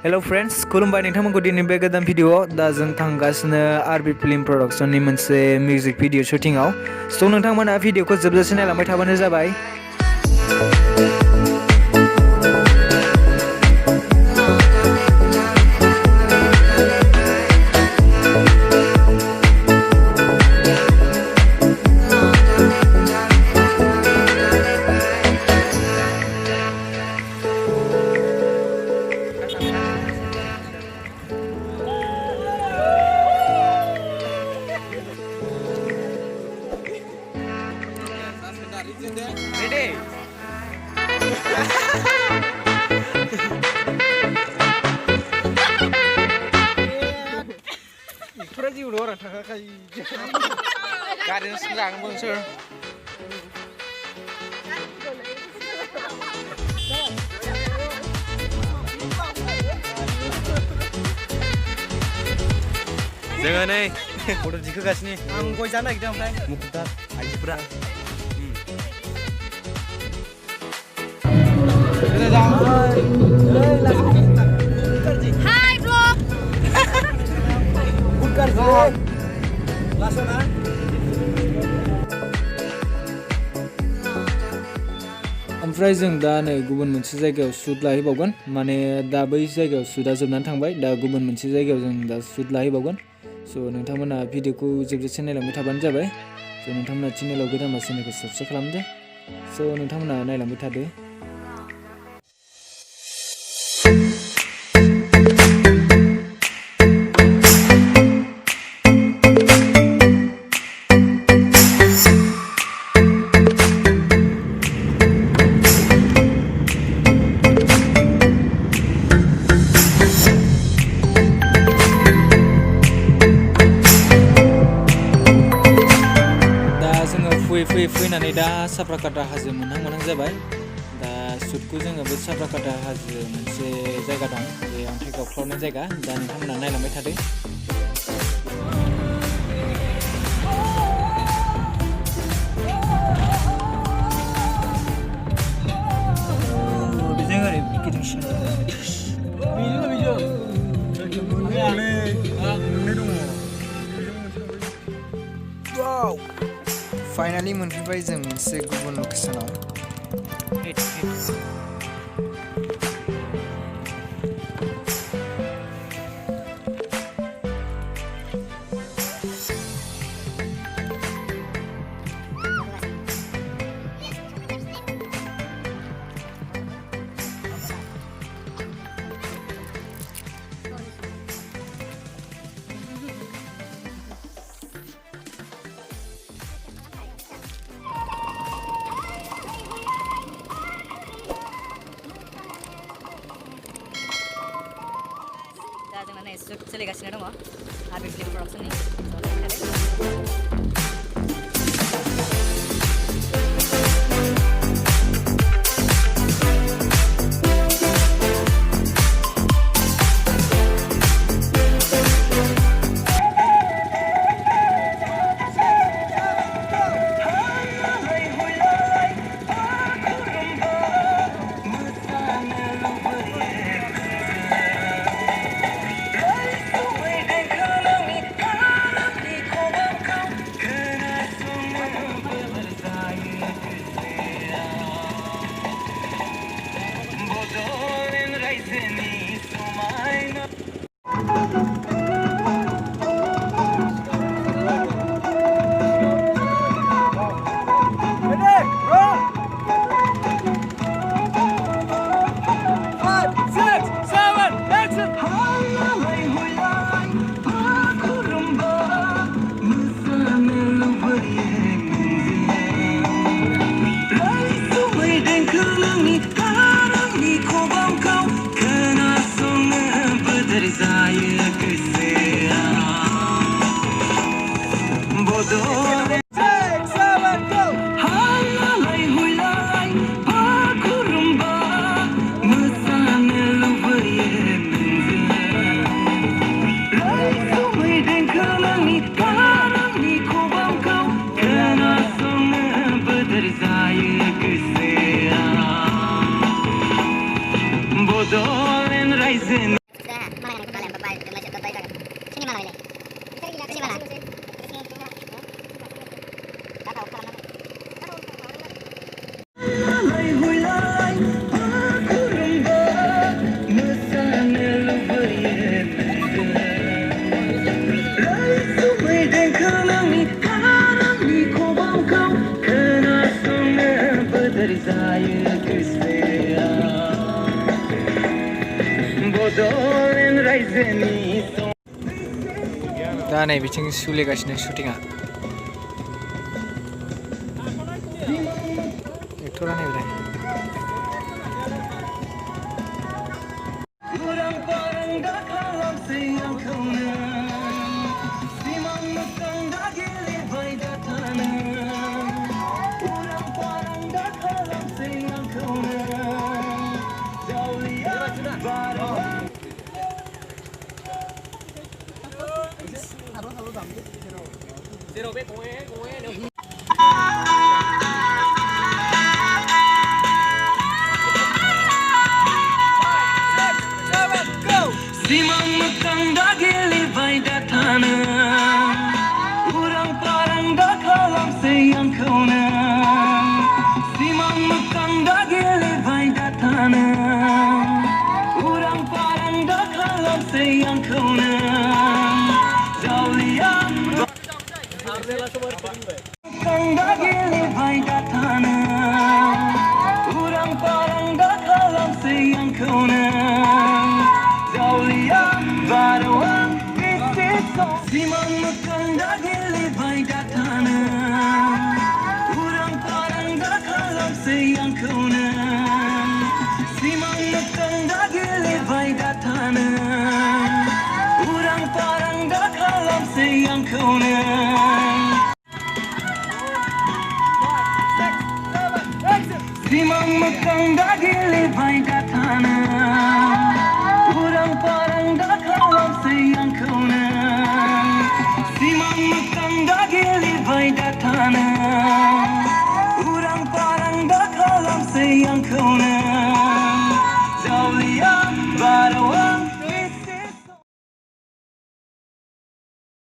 Hello friends, खुलुमबाय नोंथांमोनखौ दिनै बे गोदान video दा जों थांगासिनो आरबि फिल्म प्रडाक्शननि मोनसे मिउजिक भिडिअ शुटिंआव स' नोंथांमोना भिडिअखौ जोबजासे नायलांबाय थाबानो जाबाय। Ready? Kurang jiwa orang tak kaji. Karena sekarang bangsa. Jangan nih, Bodo jika gas nih. Anggo jana kita mulai. Mukutar, aja berat. Hai vlog. Bukan vlog. Langsung ah. ओमफ्राय जों दा नै गुबुन मोनसे जायगायाव शुट लाहैबावगोन माने दा बै जायगायाव शुटआ जोबनानै थांबाय दा गुबुन मोनसे जायगायाव जों दा शुट लाहैबावगोन स' नोंथांमोना भिडिअखौ जोबजासे नायलांबाय थाबानो जाबाय स' नोंथांमोना चेनेलाव गोदानबा चेनेलखौ साबस्क्राइब खालामदो स' नोंथांमोना नायलांबाय थादो। फैनानै दा साफ्राकाटा हाजो मोनहां जाबाय दा शुटखौ जोङो बे साफ्राकाटा हाजो मोनसे जायगा दं बे अन्थाइ गावख्लावनाय जायगा दा नोंथांमोना नायलांबाय थादो। बेजों ओरै गिदिंसिन फाइनाली मोनफैबाय जों मोनसे गुबुन लकेशनाव। जोंना शुट सोलिगासिनो दङ आरबि फिल्म प्रडाक्शननि Bodo and rising दा नै बिथिं सोलिगासिनो शुटिंआ एक्टरा नायबाय Simang mekang dagili baida tana Urang parang da kalam sayang kauna Simang mekang dagili baida tana Urang parang da kalam sayang kauna Jaulian mekang dagili baida tana Urang parang da kalam sayang kauna Baruan bisito Simang mekang dagili baida tana Urang parang da kalam sayang kauna Simang mekang dagili baida tana Urang parang da kalam sayang kauna Simang mekang dagili baida tana Urang parang da kalam sayang kauna Simang mekang dagili baida tana Urang parang da kalam sayang kauna